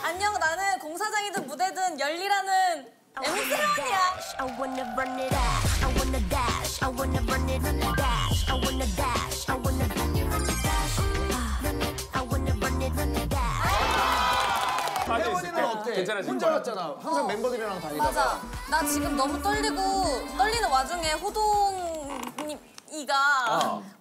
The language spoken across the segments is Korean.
안녕, 나는 공사장이든 무대든 열리라는 MC 혜원이야. I wanna run it out. I wanna dash. I wanna run it, run it, dash. I wanna dash. I wanna run it, run it, dash. I wanna run it, run it, dash. 혜원이는 어때? 괜찮아진 혼자 거야? 왔잖아. 항상 멤버들이랑 다니다가. 맞아. 나 지금 너무 떨리는 와중에 호동이가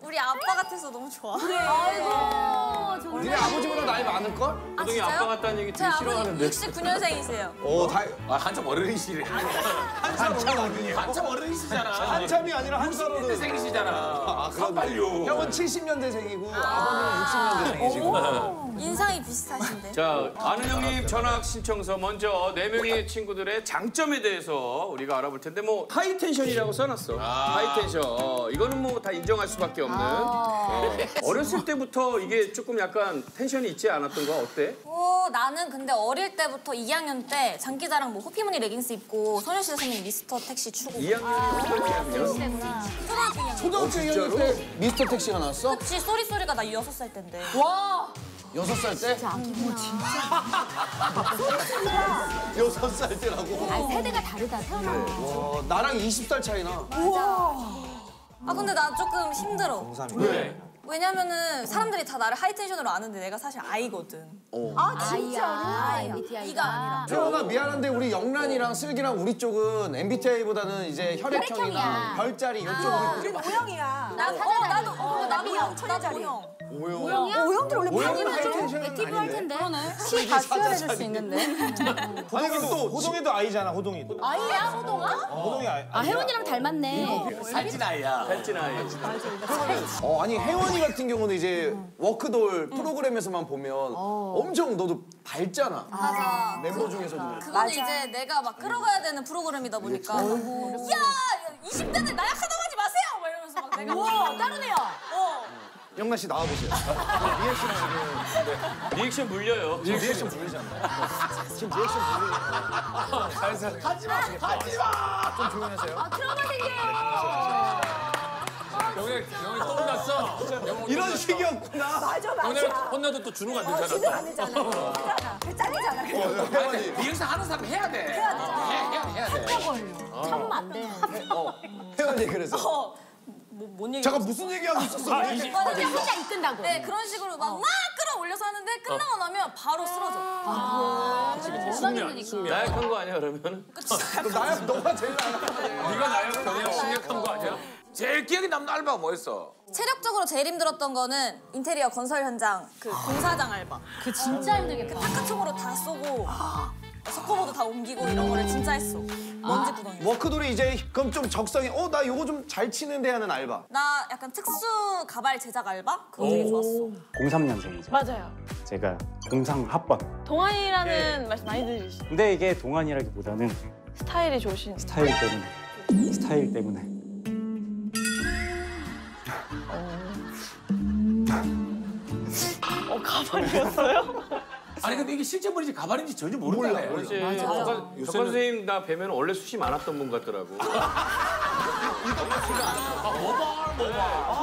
우리 아빠 같아서 너무 좋아. 아이고, 정말. 니네 아버지보다 나이 많을걸? 호동이 진짜요? 아빠 같다는 얘기 되게 제 싫어하는데. 아버지 69년생이세요. 오, 한참 어른이시래. 한참 어른이에요. 한참 어른이시잖아. 한참이 아니라 한살 어른. 생이시잖아. 아, 그럼 빨리요. 형은 70년대생이고 아버지는 60년대생이시고. 인상이 비슷하신데. 자, 아는 형님 전학 신청서 먼저 4명의 친구들의 장점에 대해서 우리가 알아볼 텐데 뭐 하이텐션이라고 써놨어. 하이텐션. 이거는 뭐 다 인정할 수밖에 없는. 어렸을 때부터 이게 조금 약간 텐션이 있지 않았던 거 어때? 나는 근데 어릴 때부터 2학년 때 장기자랑 뭐 호피무늬 레깅스 입고 소녀시대 선배님 미스터 택시 추고. 2학년이 어떤 2학년? 초등학교 2학년. 초등학교 2학년 때 미스터 택시가 나왔어? 그치, 쏘리쏘리가 나 6살 때인데. 6살 때? 진짜. 6살 때라고? 아니, 세대가 다르다, 태어나. 와, 나랑 20살 차이나. 근데 나 조금 힘들어. 왜? 왜냐면은 사람들이 다 나를 하이텐션으로 아는데 내가 사실 아이거든. 진짜로? MBTI가. 이가 아니라. 태원아 미안한데 우리 영란이랑 슬기랑 우리 쪽은 MBTI보다는 이제 혈액형이나 혈액형이야. 별자리 이쪽으로 우린 O형이야. 나 나도 B형. O형. O형들 원래 O형은 파지만 좀 하이텐션은 액티브 할 아닌데? 텐데. 다 수혈해줄 수 있는데. 호동이도 아이잖아, 호동이도. 아이야, 호동아? 호동이 아이. 혜원이랑 닮았네. 살찐 아이야. 살찐 아이. 아니 혜원이 같은 경우는 이제 워크돌 프로그램에서만 보면 엄청 너도 밝잖아. 맞아. 멤버 중에서도. 그거는 이제 내가 막 끌어가야 되는 프로그램이다 보니까 야! 20대들 나약하다고 하지 마세요! 막 이러면서 막 내가 우와, 다르네요. 영란 씨 나와보세요. 리액션 지금 리액션 물려요. 리액션 부르잖아. 지금 리액션 부르잖아. 살살. 하지마! 좀 조용하세요. 트라우마 생겨요. 영이 또 혼났어. 이런 식이었구나. 맞아. 혼나도 또 준우가 안 제대로 안 되잖아. 그 잘리잖아. 혜원이. 리액션 하는 사람 해야 돼. 해야 돼. 참으면 안 돼. 혜원이 그래서. 뭔 얘기? 잠깐 무슨 얘기하고 있었어? 그냥 혼자 이끈다고. 네, 그런 식으로 막 끌어올려서 하는데 끝나고 나면 바로 쓰러져. 숙면. 나약한 거 아니야 그러면? 나야 너가 제일 나약하네. 네가 나약하냐? 심각한 거 아니야? 제일 기억에 남는 알바가 뭐였어? 체력적으로 제일 힘들었던 거는 인테리어 건설 현장 그 공사장 알바. 그 진짜 힘들겠다. 타카총으로 다 쏘고 석고보드 다 옮기고 이런 거를 진짜 했어. 먼지 구덩이. 워크돌이 이제 그럼 좀 적성에 나 요거 좀 잘 치는데 하는 알바. 나 약간 특수 가발 제작 알바? 그거 되게 좋았어. 03년생이죠. 맞아요. 제가 03학번. 동안이라는 말씀 많이 들으시죠? 근데 이게 동안이라기보다는 스타일이 좋으신. 스타일 때문에. 가발이었어요? 아니 근데 이게 실제 분인지 가발인지 전혀 모른다네. 그렇지. 석 선생님 나 뵈면 원래 숱이 많았던 분 같더라고.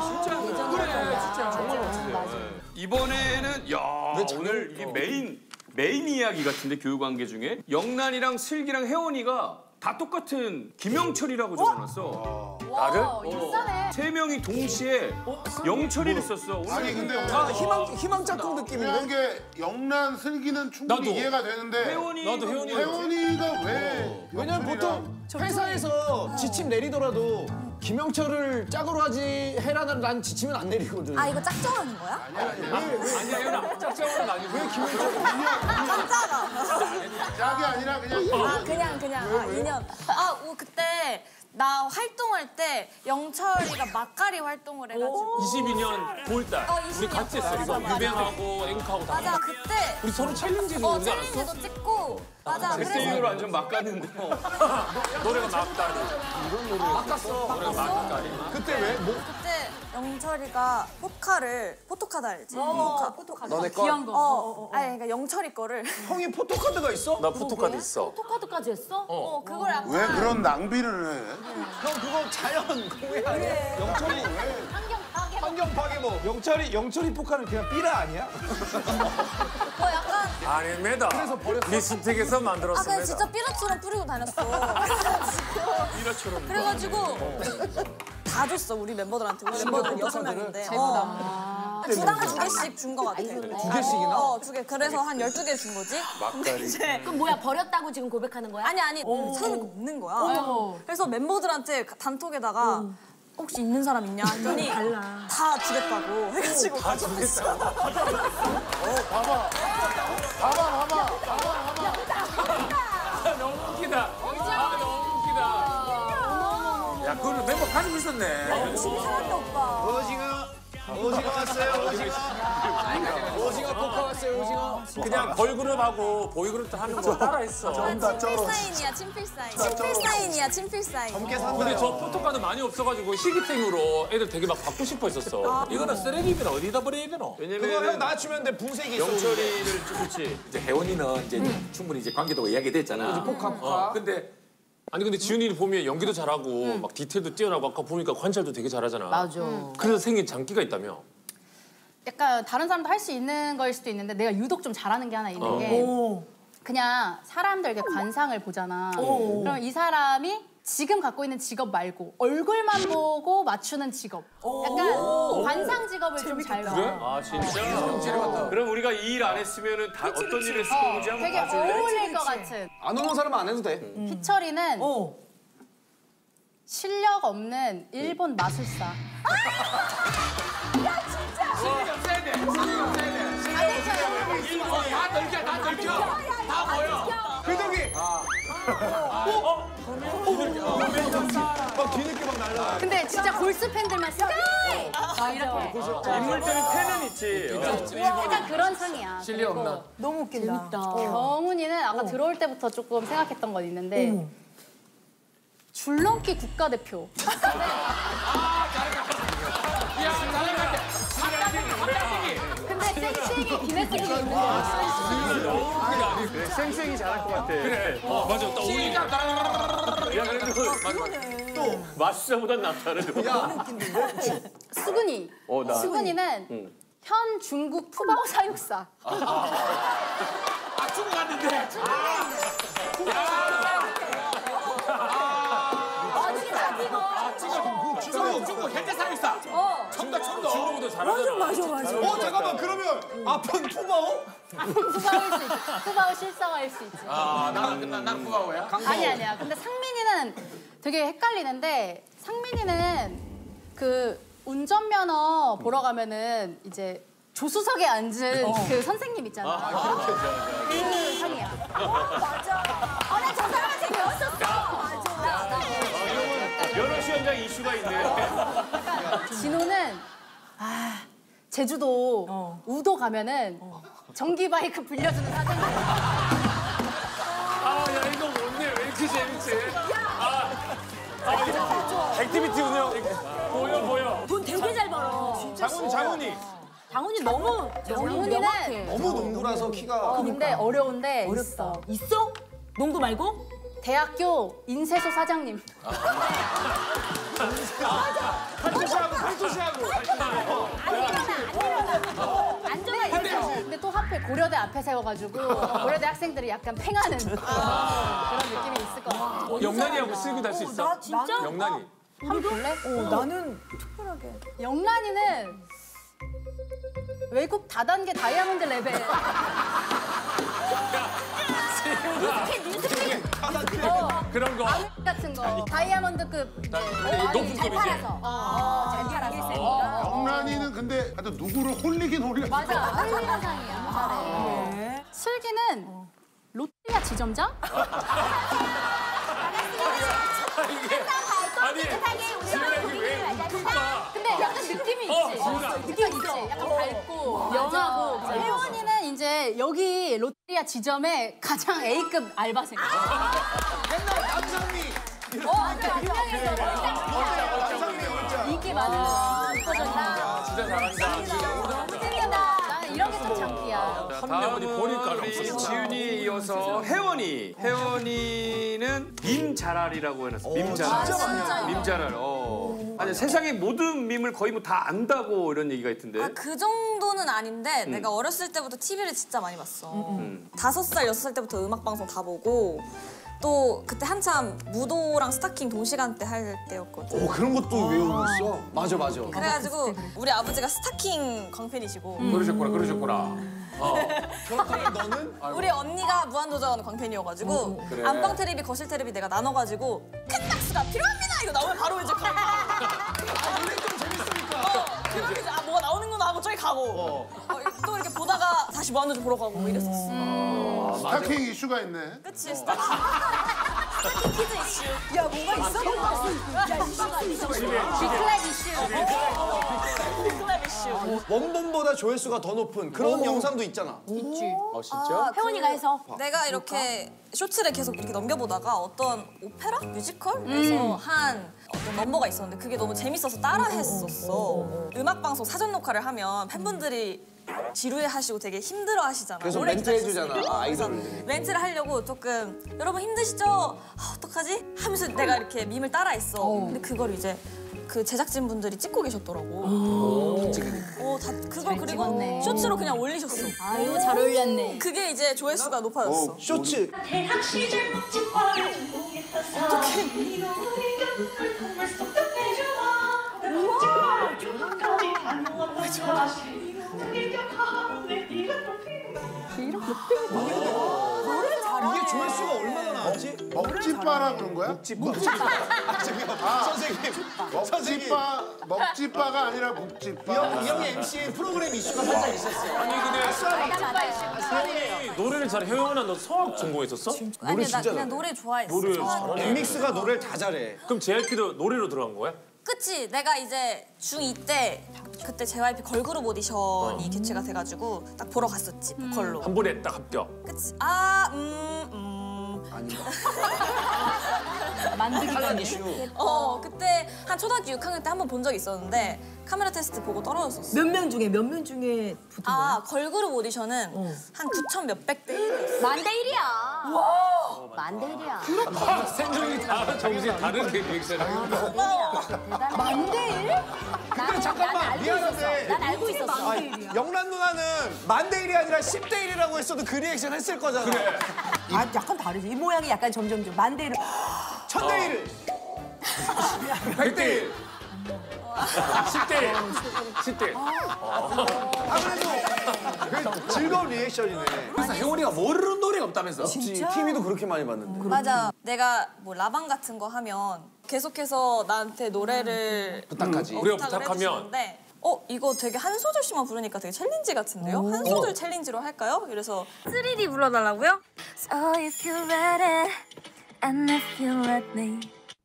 진짜 그래 진짜 정말 멋지세요. 이번에는 오늘 이게 메인 이야기 같은데 교육 관계 중에 영란이랑 슬기랑 혜원이가 다 똑같은 김영철이라고 적어놨어. 나를? 인싸네. 3명이 동시에 영철이를 썼어. 아니 근데 희망 짝꿍 느낌인데? 이게 영란 슬기는 충분히 이해가 되는데 혜원이가 왜? 왜냐면 보통 회사에서 지침 내리더라도 김영철을 짝으로 해라는 난 지침은 안 내리거든. 아, 이거 짝정하는 거야? 아니야 혜원아 짝짝으로는 아니고 왜 짝이 아니라 그냥 인연. 그때 나 활동할 때 영철이가 막가리 활동을 해가지고 22년 9월달 22년 우리 같이 했어. 이거 맞아. 유뱅하고 앵커하고 다. 맞아, 그때 우리 서로 챌린지도 오지 않았어? 챌린지도 찍고 맞아. 제1으로 완전 막 갔는데 노래가 막가리. 이런 노래 바꿨어. 노래가 막가리. 그때 왜? 그때 영철이가 포토카드 알지? 너네 거? 귀한 거. 아니 그러니까 영철이 거를 형이 포토카드가 있어? 나 포토카드 있어. 포토카드까지 했어? 그걸 약간 왜 그런 낭비를 해? 형 그거 자연 공예 아니야? 영철이 왜? 환경 파괴 뭐. 영철이 포카는 그냥 삐라 아니야? 약간 아닙니다. 립스틱에서 만들었습니다. 그냥 진짜 삐라처럼 뿌리고 다녔어. 그래가지고 다 줬어 우리 멤버들한테. 우리 멤버들 6명인데. 주당 2개씩 준 거 같아. 2개씩이나? 2개. 그래서 한 12개 준 거지. 근데 이제 그럼 뭐야 버렸다고 지금 고백하는 거야? 아니 사람이 없는 거야. 그래서 멤버들한테 단톡에다가 혹시 있는 사람 있냐 했더니 다 주겠다고 해가지고 다 주겠어. 봐봐. 너무 웃기다. 너무 웃기다. 야, 그거는 멤버 가지고 있었네. 오징어 왔어요, 오징어 포카 왔어요, 오징어. 그냥 걸그룹하고 보이그룹도 하는 거 따라했어. 친필사인이야 친필사인. 근데 저 포토카드 많이 없어가지고 시기템으로 애들 되게 막 받고 싶어 했었어. 이거는 쓰레기면 어디다 버려야 되노? 그거 형 왜냐면 낮추면 돼, 분색이 있어. 영철이를 그렇지. 이제 혜원이는 이제 충분히 이제 관계도가 이야기됐잖아. 포카. 근데 지훈이를 보면 연기도 잘하고 막 디테일도 뛰어나고 아까 보니까 관찰도 되게 잘하잖아. 맞아. 그래서 생긴 장기가 있다며. 약간 다른 사람도 할 수 있는 거일 수도 있는데 내가 유독 좀 잘하는 게 하나 있는 게 그냥 사람들에게 관상을 보잖아. 그럼 이 사람이 지금 갖고 있는 직업 말고 얼굴만 보고 맞추는 직업. 약간 관상 직업을 좀 잘 봐. 그래? 아 진짜? 그럼 우리가 이 일 안 했으면 다 어떤 일을 했을 건지 한번 되게 봐줄래? 어울릴 것 같은. 안 오는 사람은 안 해도 돼. 희철이는 실력 없는 일본 마술사. 실력이 없어야 돼. 실력이 없어야 돼. 다 늙혀. 다 보여. 그덕이. 막 뒤늦게 막 날라. 근데 진짜 골스 팬들만 스카이! 이렇게. 인물 때는 팬은 있지. 약간 그런 상이야. 실력 그리고 없나? 너무 웃긴다. 경훈이는 아까 들어올 때부터 조금 생각했던 건 있는데 줄넘기 국가대표. 근데 쌩쌩이 기네스북에 있는 거야. 쌩쌩이 잘할 것 같아. 그래. 맞아. 딱 어울리네. 야 그래도 또 마술사보단 낫다 그래도. 수근이. 나. 수근이는 현 중국 푸바오 사육사. 중국 갔는데. 중국 현대 사육사. 청도. 중국어도 잘하잖아. 맞아. 잠깐만, 그러면 앞은 푸바오? 푸바오일 수 있지. 푸바오 실사화일 수 있지. 난 구바오야? 아니야. 근데 상민이는 되게 헷갈리는데 상민이는 그 운전면허 보러 가면은 이제 조수석에 앉은 그 선생님 있잖아. 그 상이야. 맞아. 나 저 사람한테 배웠었어. 맞아. 여러 시험장 이슈가 있네. 진호는 제주도 우도 가면은 전기 바이크 빌려주는 사장님. 야 이거 뭔데? 왜 이렇게 재밌지? 액티비티 운영. 보여. 돈 되게 잘 벌어. 장훈이. 장훈이 너무 명확해. 너무 농구라서 키가. 근데 어려운데 있어. 있어? 농구 말고? 대학교 인쇄소 사장님. 팔토시하고. 안전하 있어. 근데 또 하필 고려대 앞에 세워가지고 고려대 학생들이 약간 팽하는 그런 느낌이 있을 것 같아. 영란이하고 슬기 달 수 있어? 진짜? 영란이. 한번 볼래? 나는 특별하게. 영란이는 외국 다단계 다이아몬드 레벨. 그런 거. 같은 거. 다이아몬드급. 높은 급이지. 잘 팔아서. 영란이는 근데 하여튼 누구를 홀리긴 홀려. 맞아. 홀리는 상이야. 잘해. 슬기는 롯데리아 지점장? 아니, 지훈이 왜 웃을까? 근데 약간 느낌이 있지. 느낌 있지. 약간 밝고 영하고. 혜원이는 이제 여기 롯데리아 지점의 가장 A급 알바생. 맨날 남상미. 인기 많은. 진짜 잘한다. 나는 이런 게 좀 장기야. 혜원이 보니까 우리 없었어. 지윤이 이어서 혜원이. 혜원이는 밈자랄이라고 해놨어. 밈자랄. 진짜 많이 해요. 밈자랄. 아니 세상의 모든 밈을 거의 뭐 다 안다고 이런 얘기가 있던데. 그 정도는 아닌데 내가 어렸을 때부터 TV를 진짜 많이 봤어. 5살, 6살 때부터 음악방송 다 보고 또 그때 한참 무도랑 스타킹 동시간대 할 때였거든. 오 그런 것도 외우고 있어? 맞아 맞아. 그래가지고 우리 아버지가 스타킹 광팬이시고 그러셨구나. 그렇다면 너는? 우리 언니가 무한도전 광팬이어가지고 그래. 안방 테레비, 거실 테레비 내가 나눠가지고 큰 박스가 필요합니다 이거 나오면 바로 이제 가고. 원래 좀 재밌으니까. 그러면 이제 뭐가 나오는구나 하고 저기 가고 또 이렇게 보다가 다시 무한도전 보러 가고 이랬었어. 스타킹 이슈가 있네. 그치 스타킹 키즈 이슈. 야 뭐가 있어? 야 이슈가 있어. 비클랩 이슈. 비클랩 이슈. 원본보다 조회수가 더 높은 그런 영상도 있잖아. 있지. 진짜? 혜원이가 해서. 내가 이렇게 쇼츠를 계속 이렇게 넘겨보다가 어떤 오페라? 뮤지컬에서 한 어떤 넘버가 있었는데 그게 너무 재밌어서 따라 했었어. 음악방송 사전 녹화를 하면 팬분들이 지루해하시고 되게 힘들어하시잖아. 계속 오래 멘트 해주잖아, 기다렸으니까. 아이돌들. 그래서 멘트를 하려고 조금 여러분 힘드시죠? 아, 어떡하지? 하면서 내가 이렇게 밈을 따라했어. 근데 그걸 이제 그 제작진분들이 찍고 계셨더라고. 다 그걸 그리고 찍었네. 쇼츠로 그냥 올리셨어. 아유 잘 어울렸네. 그게 이제 조회수가 높아졌어. 쇼츠. 대학 시절 먹지파를 전공했었어. 어떻게? 먹지파를 가능한 이게 조회수가 얼마나 나왔지? 먹지바라 그런 거야? 먹지바. 선생님. 먹지바가 아니라 묵지바. 이 형이 MC 프로그램 이슈가 살짝 있었어. 아니 근데 노래를 잘해. 혜원아 너 성악 전공했었어? 아니 나 진짜 그냥 잘해. 노래 좋아했어. 노래 좋아하는데. 잘하네. 엠믹스가 노래를 다 잘해. 그럼 JYP도 노래로 들어간 거야? 그치 내가 이제 중2 때 그때 JYP 걸그룹 오디션이 개최가 돼가지고 딱 보러 갔었지 보컬로. 한 번에 딱 합격. 그치 아닌가? 만들기 이슈. 그때 한 초등학교 6학년 때 한 번 본 적이 있었는데 카메라 테스트 보고 떨어졌었어. 몇 명 중에 붙은 거야? 걸그룹 오디션은 한 9천 몇백 대 1이었어. 만대 1이야. 와. 만대 1이야. 생존이 다 정신 다른 리액션. 만대 1? 근데 잠깐만 미안한데. 난 알고 있었어. 영란 누나는 만대 1이 아니라 10대 1이라고 했어도 그 리액션 했을 거잖아. 그래. 아 약간 다르지. 이 모양이 약간 점점 만대를. 1000대 1. 100대 1. 10대 10대. 아무래도 즐거운 리액션이네. 그래서 혜원이가 모르는 노래가 없다면서. TV도 그렇게 많이 봤는데. 맞아. 내가 뭐 라방 같은 거 하면 계속해서 나한테 노래를 부탁하지. 우리가 부탁을 부탁하면 해주시는데 이거 되게 한 소절씩만 부르니까 되게 챌린지 같은데요? 한 소절 챌린지로 할까요? 이래서 3D 불러달라고요? So if you're ready and if you let me.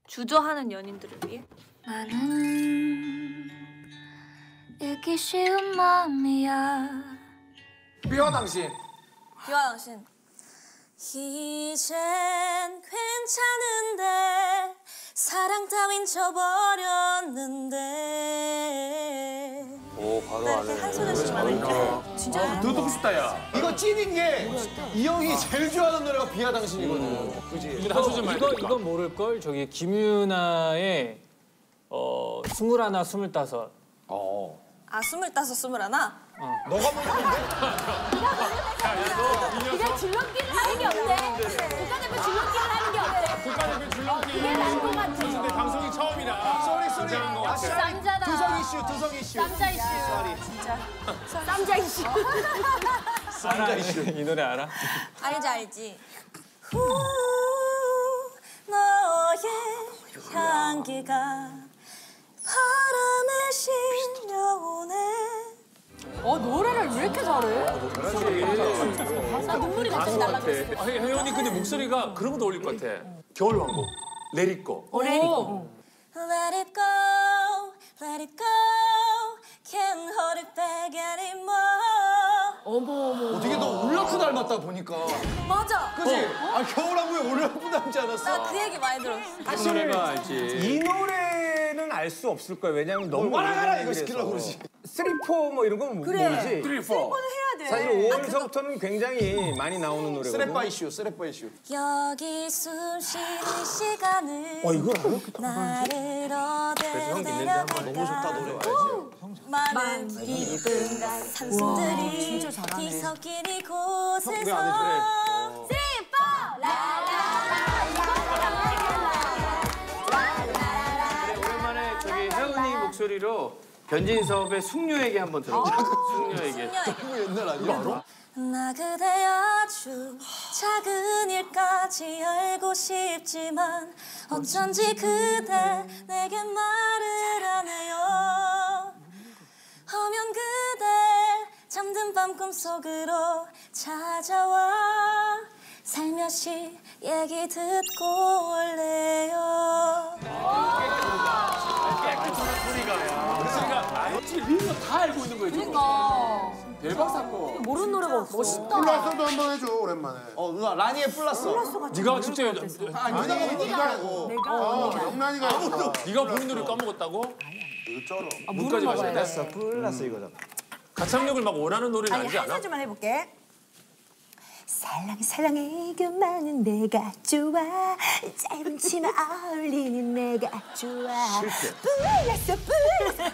주저하는 연인들을 위해 나는 읽기 쉬운 마음이야. 비와 당신. 비와 당신 이젠 괜찮은데 사랑 따윈 져버렸는데 오 바로 이렇게 한 소절씩만 할게. 진짜 더 듣고 싶다 야. 이거 찐인 게 이 형이 제일 좋아하는 노래가 비하 당신이거든. 그지? 한 소절만 해줘. 이건 모를 걸. 저기 김유나의 21, 25. 아 25, 21? 너가 모르는데? 그냥 줄넘기를 하는 게 어때? 국가대표 줄넘기를 하는 게 어때? 국가대표 줄넘기. 그게 나은 것 같아. 근데 방송이 처음이라. 쏘리. 쌈자다. 두성 이슈. 쌈자 이슈. 쌈자 이슈. 쌈자 이슈. 이 노래 알아? 알지 후 너의 향기가 바람에 실려오네. 노래를 왜 이렇게 잘해? 나 눈물이 갑자기 날라갔어. 혜원이 근데 목소리가 그런 것도 어울릴 것 같아. 겨울왕국. 내리꺼. Let it go, let it go, can't hold it back anymore. 되게 너 올라프 닮았다 보니까. 맞아. 그지? 겨울왕국에 올라프 닮지 않았어? 나 그 얘기 많이 들었어. 이 노래가 알지. 이 노래는 알 수 없을 거야. 왜냐면 너무 와라가라 이거 오래돼서. 시키려고 그러지. 3, 4 뭐 이런 건 모르지. 3, 4. 해야 돼. 사실 5월서부터는 굉장히 많이 나오는 노래거든요. 스랩바 이슈, 스랩바 이슈. 여기 숨 쉬는 시간을 이걸 나를 어딜 데려갈까 너무 좋다 노래 알지? 많은 기쁨과 상승들이 뒤섞인 이곳에서 오랜만에 저기 혜은이 목소리로 변진섭의 숙녀에게 한번 들어볼게요. 숙녀에게. 너무 옛날 아니야? 나 그대 아주 작은 일까지 알고 싶지만 어쩐지 그대 내게 말을 안 해요. 허면 그대 잠든 밤 꿈속으로 찾아와 살며시 얘기 듣고 올래요. 리가 다 알고 있는 거예요, 지금. 대박 사건. 모르는 노래가 없어. 멋있다. 플러스도 한번 해줘 오랜만에. 누나 라니의 플러스. 네가 진짜 네가 영란이가 네가 부른 노래 까먹었다고? 이거 쩔어. 문까지 마셔야 돼? 플러스 이거잖아. 가창력을 막 원하는 노래는 아니 아니지 한 않아? 소절만 해볼게. 사랑해 사랑해 그 많은 내가 좋아 짧은 치마 어울리는 내가 좋아 불렀어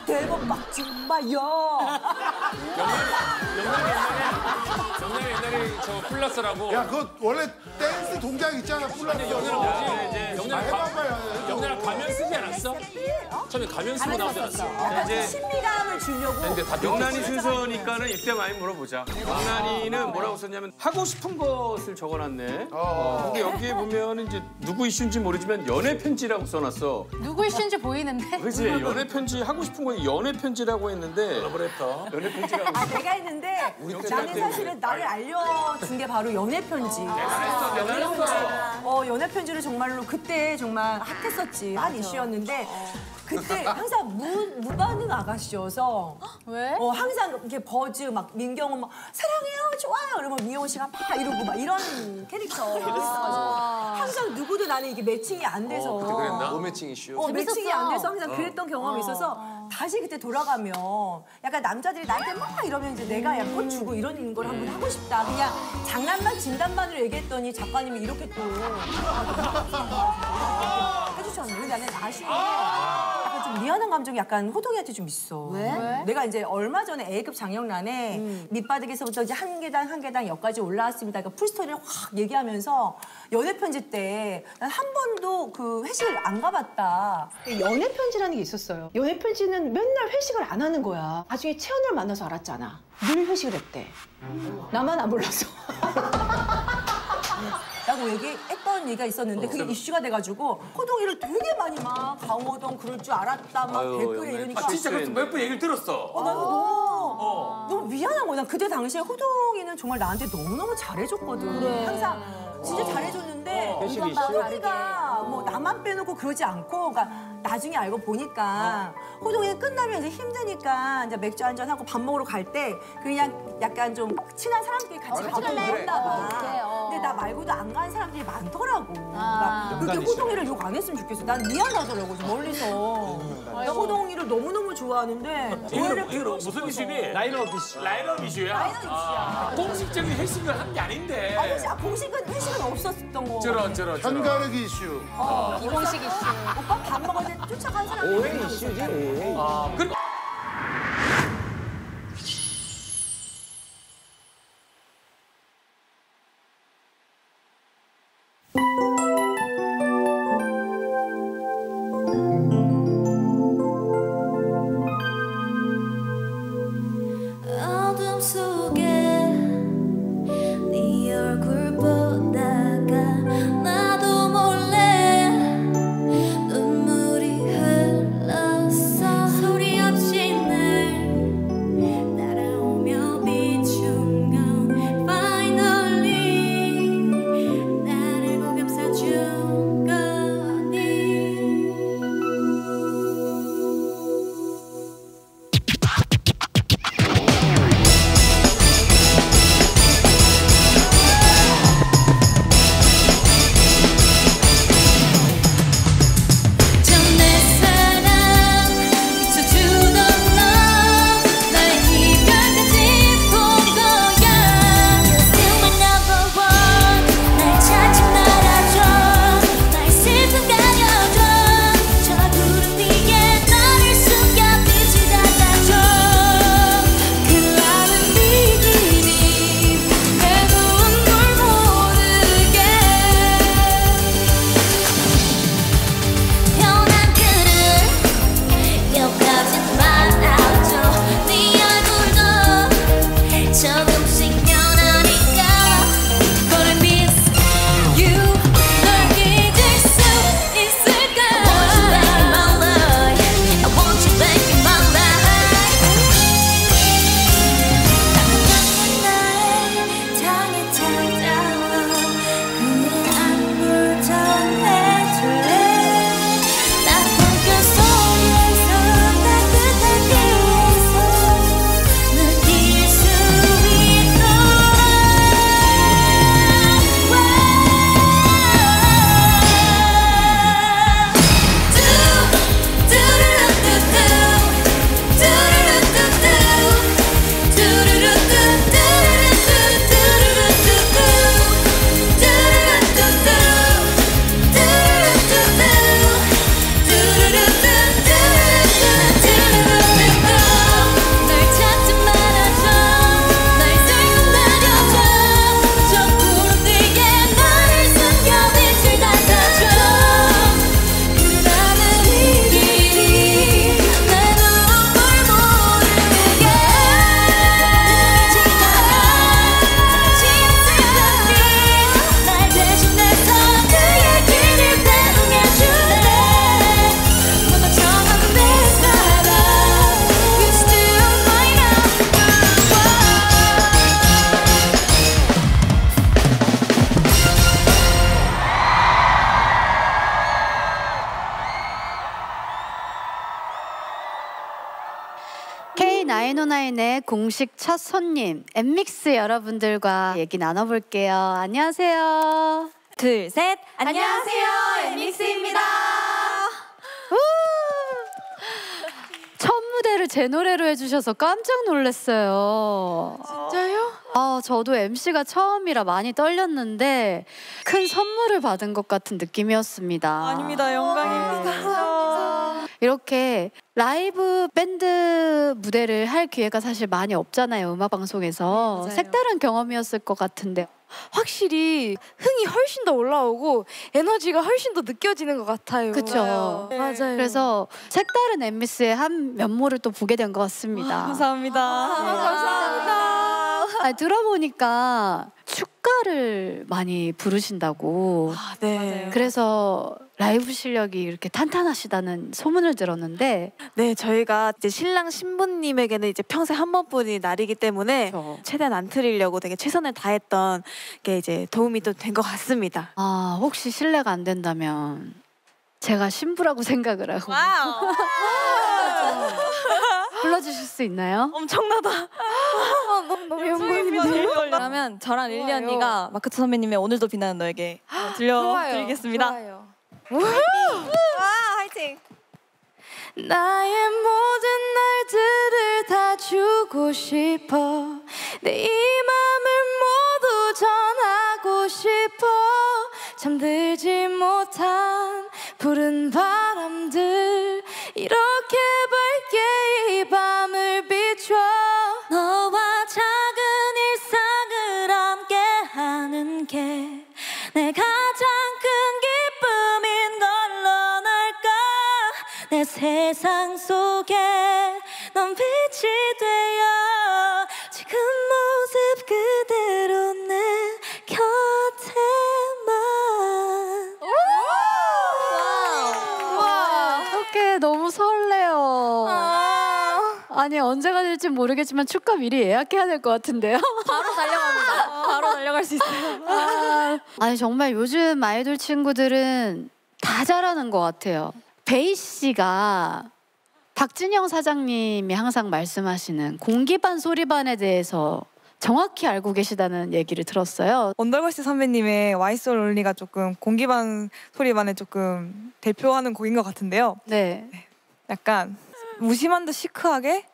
대박 막지 마요. 영남이 옛날에 저 플러스라고. 야 그거 원래 댄스 동작 있잖아 플러스. 영남이랑 가면 쓰지 않았어? 처음에 가면 쓰고 나오지 않았어? 약간 좀 신비감을 주려고. 근데 다 영란이 순서니까는 이때 많이 물어보자. 영란이는 뭐라고 썼냐면 하고 싶은 것을 적어놨네. 근데 여기에 보면 이제 누구 이슈인지 모르지만 연애 편지라고 써놨어. 누구 이슈인지 보이는데? 그렇지. 연애 편지 하고 싶은 거 연애 편지라고 했는데. 연애 편지라고. 아 내가 했는데 나는 사실은 나를 알려준 게 바로 연애 편지. 연애 편지를 정말로 그때 정말 핫했었지. 한 이슈였는데 그때 항상 무반응 아가씨여서 왜? 항상 이렇게 버즈 막 민경은 막 사랑해요 좋아요 이러면 미영 씨가 막 이러고 막 이런 캐릭터였어가지고 항상 누구도 나는 이게 매칭이 안 돼서 그때 그랬나? 노 매칭 이슈. 매칭이 안 돼서 항상 그랬던 경험이 있어서 다시 그때 돌아가면 약간 남자들이 나한테 막 이러면 이제 내가 약간 꽃 주고 이런 걸 한번 하고 싶다. 그냥 장난반 진단반으로 얘기했더니 작가님이 이렇게 또 해주셨는데 근데 나는 아쉬운 게 약간 좀 미안한 감정이 약간 호동이한테 좀 있어. 왜? 내가 이제 얼마 전에 A급 장영란에 밑바닥에서부터 이제 한 계단 역까지 올라왔습니다. 그러니까 풀스토리를 확 얘기하면서 연애 편지 때 난 한 번도 그 회식을 안 가봤다. 연애 편지라는 게 있었어요. 연애 편지는 맨날 회식을 안 하는 거야. 나중에 채연을 만나서 알았잖아. 늘 회식을 했대. 나만 안 몰랐어. 라고 얘기했던 얘기가 있었는데 그게 이슈가 돼가지고 호동이를 되게 많이 막 강호동 그럴 줄 알았다 막 댓글에 이러니까 진짜 몇 번 얘기를 들었어. 나는 너무 미안한 거야. 난 그때 당시에 호동이는 정말 나한테 너무너무 잘해줬거든. 항상 진짜 잘해줬는데 호동이가 뭐 나만 빼놓고 그러지 않고 그러니까 나중에 알고 보니까 호동이는 끝나면 이제 힘드니까 이제 맥주 한잔 하고 밥 먹으러 갈 때 그냥 약간 좀 친한 사람끼리 같이 밥을 먹었나 봐. 근데 나 말고도 안 가는 사람들이 많더라고. 그러니까 그렇게 호동이를 욕 안 했으면 좋겠어. 난 미안하더라고 멀리서. 나 호동이를 너무너무 좋아하는데 이거 무슨 이슈니? 라인업 이슈. 라인업 이슈야? 공식적인 회식을 한 게 아닌데. 공식은 회식은 없었던 거. 현가르기 이슈. 이공식 이슈. 오빠 밥 먹을 때 쫓아간 사람. 오해 이슈지 오해. 그리고 어둠 속에 네 얼굴 보다가 나도 몰래 눈물이 흘렀어 소리 없이 날 따라오며 비춘 건 Finally 나를 보감싸 나인오나인의 공식 첫 손님 엠믹스 여러분들과 얘기 나눠볼게요. 안녕하세요. 둘, 셋. 안녕하세요. 엠믹스입니다. 첫 무대를 제 노래로 해주셔서 깜짝 놀랐어요. 진짜요? 저도 MC가 처음이라 많이 떨렸는데 큰 선물을 받은 것 같은 느낌이었습니다. 아닙니다. 영광입니다. 이렇게 라이브 밴드 무대를 할 기회가 사실 많이 없잖아요. 음악방송에서. 색다른 경험이었을 것 같은데 확실히 흥이 훨씬 더 올라오고 에너지가 훨씬 더 느껴지는 것 같아요. 그쵸? 맞아요. 그래서 색다른 엠미스의 한 면모를 또 보게 된 것 같습니다. 감사합니다. 감사합니다. 아니, 들어보니까 축가를 많이 부르신다고. 네. 그래서 라이브 실력이 이렇게 탄탄하시다는 소문을 들었는데. 네, 저희가 이제 신랑 신부님에게는 이제 평생 한 번뿐인 날이기 때문에 최대한 안 틀리려고 되게 최선을 다했던 게 이제 도움이 또 된 것 같습니다. 혹시 실례가 안 된다면 제가 신부라고 생각을 하고 불러주실 수 있나요? 엄청나다. 너무 영광입니다. 그러면 저랑 릴리 언니가 마크트 선배님의 오늘도 빛나는 너에게 들려드리겠습니다. 화이팅! 나의 모든 날들을 다 주고 싶어 내 이 맘을 모두 전하고 싶어 잠들지 못한 푸른 바람들 이렇게 밝게 이 밤을 비춰 너와 작은 일상을 함께하는 게 내 가장 큰 기쁨인 걸로 날까 내 세상 속에 넌 빛이 되어 지금 모습 그대로 내 곁에만 어떡해, 너무 설레요. 아니, 언제가 될지 모르겠지만 축가 미리 예약해야 될 것 같은데요. 바로 달려갑니다. 바로 달려갈 수 있어요. 아니, 정말 요즘 아이돌 친구들은 다 잘하는 것 같아요. 베이 씨가 박진영 사장님이 항상 말씀하시는 공기반 소리반에 대해서 정확히 알고 계시다는 얘기를 들었어요. 언더걸스 선배님의 Why So Lonely가 조금 공기반 소리반에 조금 대표하는 곡인 것 같은데요. 네. 약간 무심한 듯 시크하게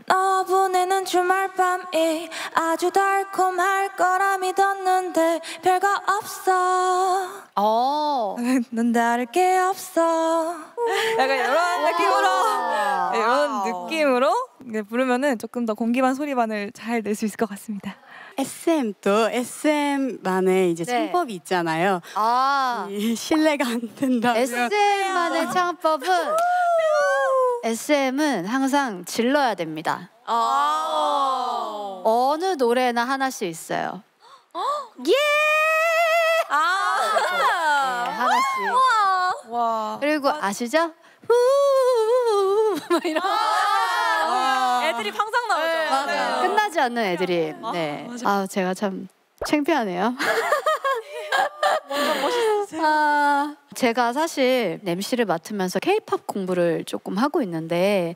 너 보내는 주말밤이 아주 달콤할 거라 믿었는데 별거 없어 넌 다를 게 없어 약간 이런 느낌으로 부르면은 조금 더 공기반 소리반을 잘 낼 수 있을 것 같습니다. SM도 SM만의 이제 창법이 있잖아요. 이 신뢰가 안 된다. SM만의 창법은 SM은 항상 질러야 됩니다. 어느 노래나 하나씩 있어요. 예! 네, 하나씩. 그리고 아시죠? 막 이런. 애드립 항상 나오죠. 맞아요. 끝나지 않는 애드립. 네. 제가 참 창피하네요. 제가 사실 MC를 맡으면서 K-팝 공부를 조금 하고 있는데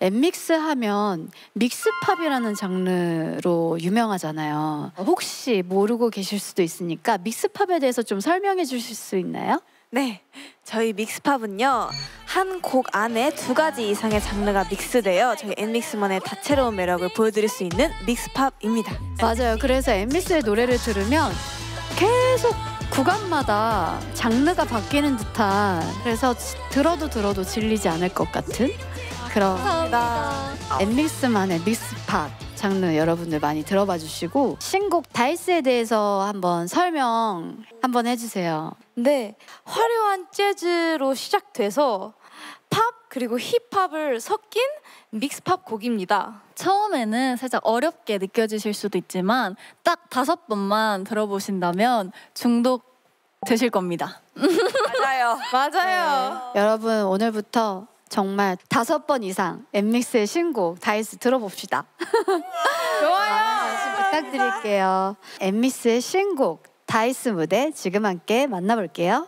엠믹스 하면 믹스팝이라는 장르로 유명하잖아요. 혹시 모르고 계실 수도 있으니까 믹스팝에 대해서 좀 설명해 주실 수 있나요? 네, 저희 믹스팝은요 한 곡 안에 2가지 이상의 장르가 믹스되어 저희 엠믹스만의 다채로운 매력을 보여드릴 수 있는 믹스팝입니다. 맞아요. 그래서 엠믹스의 노래를 들으면 계속 구간마다 장르가 바뀌는 듯한, 그래서 들어도 질리지 않을 것 같은 그런 엠믹스만의 믹스팝 장르 여러분들 많이 들어봐 주시고, 신곡 다이스에 대해서 한번 설명 한번 해주세요. 네, 화려한 재즈로 시작돼서 팝 그리고 힙합을 섞인 믹스팝 곡입니다. 처음에는 살짝 어렵게 느껴지실 수도 있지만 딱 5번만 들어보신다면 중독 되실 겁니다. 맞아요. 여러분, 오늘부터 정말 5번 이상 엠믹스의 신곡 다이스 들어봅시다. 좋아요. 부탁드릴게요. 엠믹스의 신곡 다이스 무대 지금 함께 만나볼게요.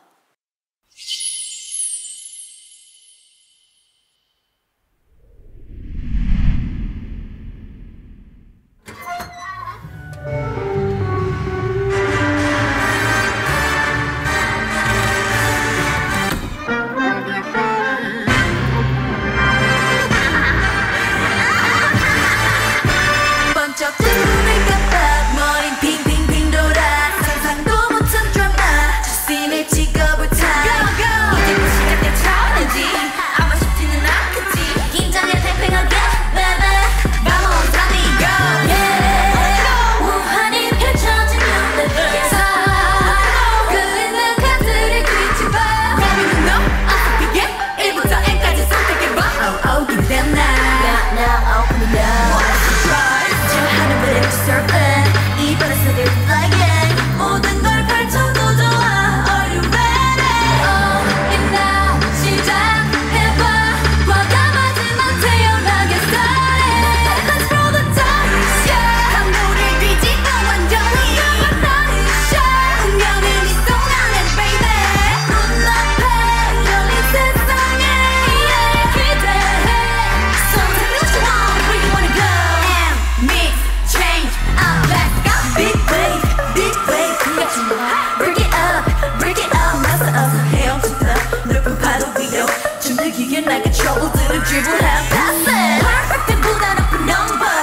Break it up, 마서 어서 헤엄친다 넓은 파도 위로 춤들기게 나게 trouble dribble half passing Perfect 보다 높은 number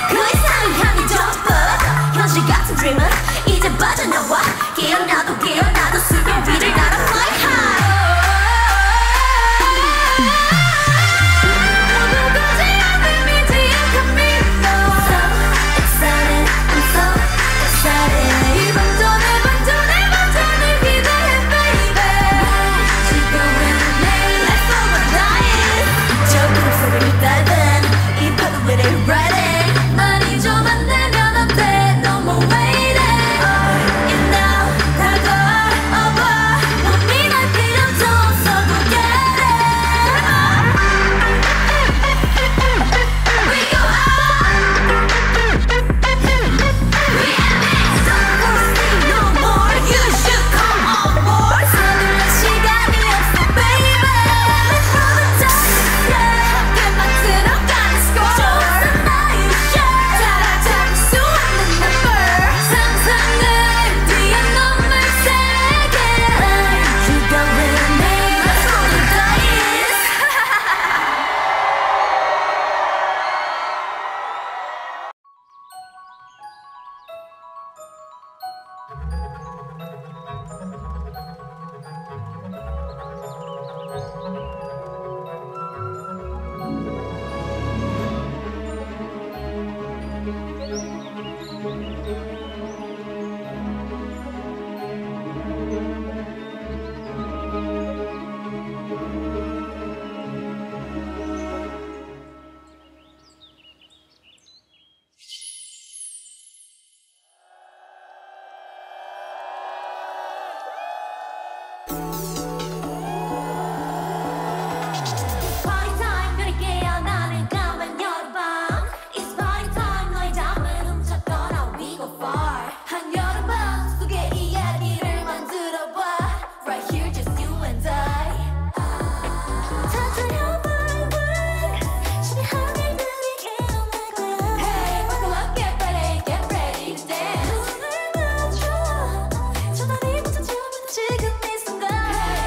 그 이상을 향해 jump up 현실 같은 dream은 이제 빠져나와 깨어나도 수면 위를 날아 fly high 지금 이 순간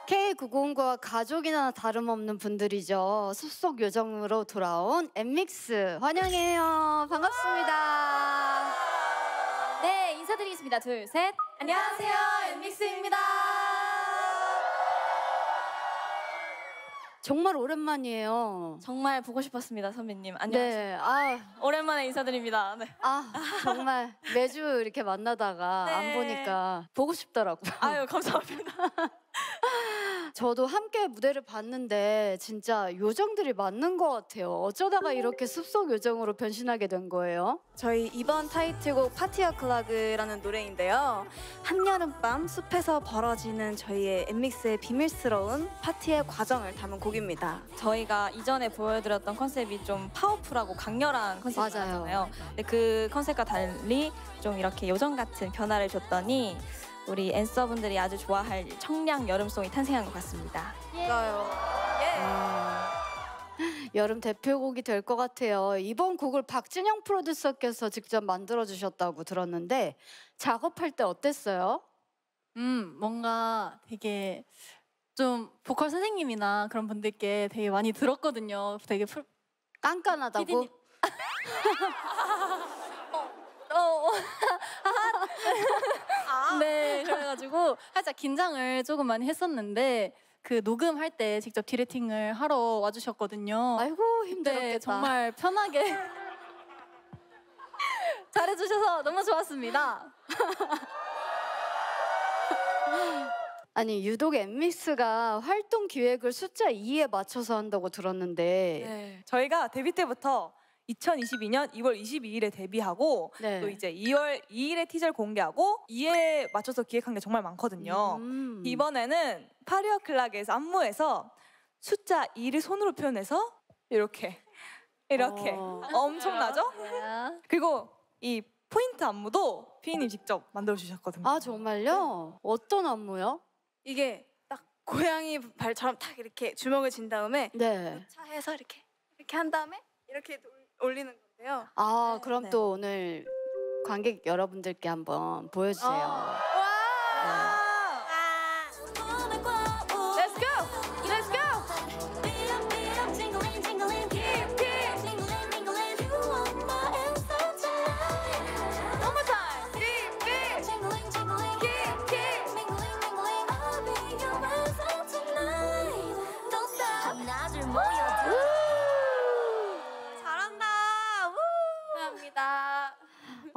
K909와 가족이나 다름없는 분들이죠. 숲속 요정으로 돌아온 엠믹스 환영해요. 반갑습니다. 네, 인사드리겠습니다. 둘, 셋. 안녕하세요, 엠믹스입니다. 정말 오랜만이에요. 정말 보고 싶었습니다, 선배님. 안녕하세요. 네, 오랜만에 인사드립니다. 네. 정말 매주 이렇게 만나다가 네. 안 보니까 보고 싶더라고요. 아유, 감사합니다. 저도 함께 무대를 봤는데 진짜 요정들이 맞는 것 같아요. 어쩌다가 이렇게 숲속 요정으로 변신하게 된 거예요? 저희 이번 타이틀곡 파티어 클라그라는 노래인데요. 한여름밤 숲에서 벌어지는 저희의 엠믹스의 비밀스러운 파티의 과정을 담은 곡입니다. 저희가 이전에 보여드렸던 컨셉이 좀 파워풀하고 강렬한 컨셉이잖아요. 근데 그 컨셉과 달리 좀 이렇게 요정 같은 변화를 줬더니 우리 앤서분들이 아주 좋아할 청량 여름송이 탄생한 것 같습니다. 맞아요. 여름 대표곡이 될 것 같아요. 이번 곡을 박진영 프로듀서께서 직접 만들어주셨다고 들었는데 작업할 때 어땠어요? 뭔가 되게 좀 보컬 선생님이나 그런 분들께 되게 많이 들었거든요. 되게 깐깐하다고? 네, 그래가지고 살짝 긴장을 조금 많이 했었는데 그 녹음할 때 직접 디렉팅을 하러 와주셨거든요. 아이고 힘들었겠다. 네, 정말 편하게 잘해주셔서 너무 좋았습니다. 아니 유독 엠믹스가 활동 기획을 숫자 2에 맞춰서 한다고 들었는데 네, 저희가 데뷔 때부터 2022년 2월 22일에 데뷔하고 네. 또 이제 2월 2일에 티저를 공개하고 2에 맞춰서 기획한 게 정말 많거든요. 이번에는 파리어 클락에서 안무에서 숫자 2를 손으로 표현해서 이렇게 엄청나죠? 그리고 이 포인트 안무도 피디님 직접 만들어 주셨거든요. 아 정말요? 어떤 안무요? 이게 딱 고양이 발처럼 딱 이렇게 주먹을 쥔 다음에 네. 차에서 이렇게 한 다음에 이렇게 올리는 건데요. 아 그럼 또 오늘 관객 여러분들께 한번 보여주세요. Let's go! Let's go!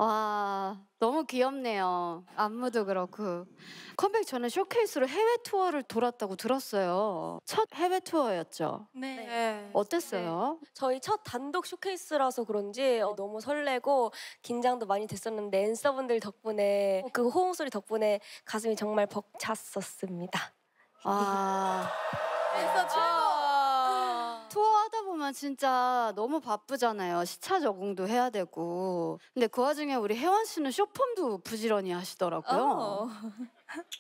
와 너무 귀엽네요. 안무도 그렇고 컴백 전에 쇼케이스로 해외 투어를 돌았다고 들었어요. 첫 해외 투어였죠? 네. 어땠어요? 저희 첫 단독 쇼케이스라서 그런지 너무 설레고 긴장도 많이 됐었는데 앤서분들 덕분에 그 호응 소리 덕분에 가슴이 정말 벅찼었습니다. 앤서 최고! 투어하다 보면 진짜 너무 바쁘잖아요. 시차 적응도 해야 되고. 근데 그 와중에 우리 혜원 씨는 쇼폼도 부지런히 하시더라고요.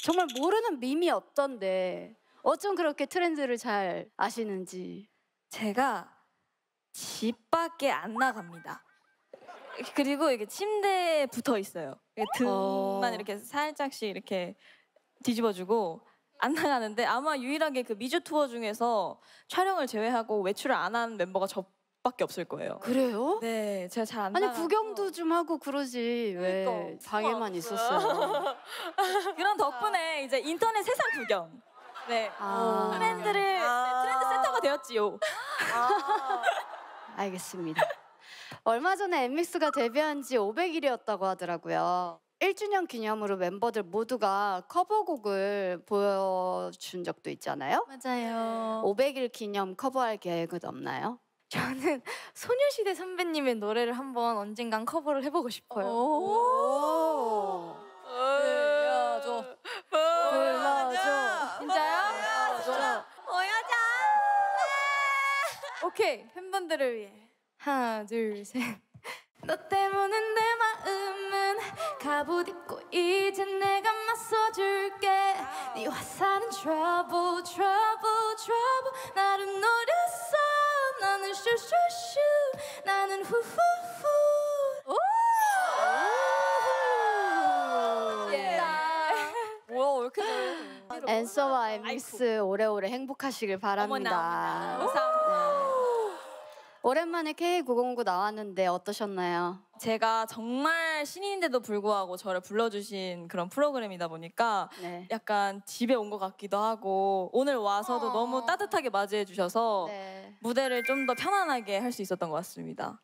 정말 모르는 밈이 없던데 어쩜 그렇게 트렌드를 잘 아시는지. 제가 집 밖에 안 나갑니다. 그리고 이게 침대에 붙어 있어요. 등만 이렇게 살짝씩 이렇게 뒤집어주고 안 나가는데 아마 유일하게 그 미주 투어 중에서 촬영을 제외하고 외출을 안 한 멤버가 저밖에 없을 거예요. 그래요? 네, 제가 잘 안 아니 나가서. 구경도 좀 하고 그러지 왜 방에만 있었어요? 그런 덕분에 이제 인터넷 세상 구경. 네. 트렌드 센터가 되었지요. 알겠습니다. 얼마 전에 엠믹스가 데뷔한 지 500일이었다고 하더라고요. 1주년 기념으로 멤버들 모두가 커버곡을 보여준 적도 있잖아요. 맞아요. 500일 기념 커버할 계획은 없나요? 저는 소녀시대 선배님의 노래를 한번 언젠간 커버를 해보고 싶어요. 보여줘. 보여줘. 진짜요? 보여줘. 오케이, 팬분들을 위해 하나, 둘, 셋. 너 때문에 내 마음은 갑옷 입고 이제 내가 맞서줄게. 네 화살은 trouble, trouble, trouble. 나를 노렸어. 나는 슈슈슈. 나는 후후후. 뭐야, 왜 이렇게 잘해? 앤서와 엠믹스 오래오래 행복하시길 바랍니다. 감사합니다. 오랜만에 K909 나왔는데 어떠셨나요? 제가 정말 신인인데도 불구하고 저를 불러주신 그런 프로그램이다 보니까 약간 집에 온 것 같기도 하고 오늘 와서도 너무 따뜻하게 맞이해 주셔서 무대를 좀 더 편안하게 할 수 있었던 것 같습니다.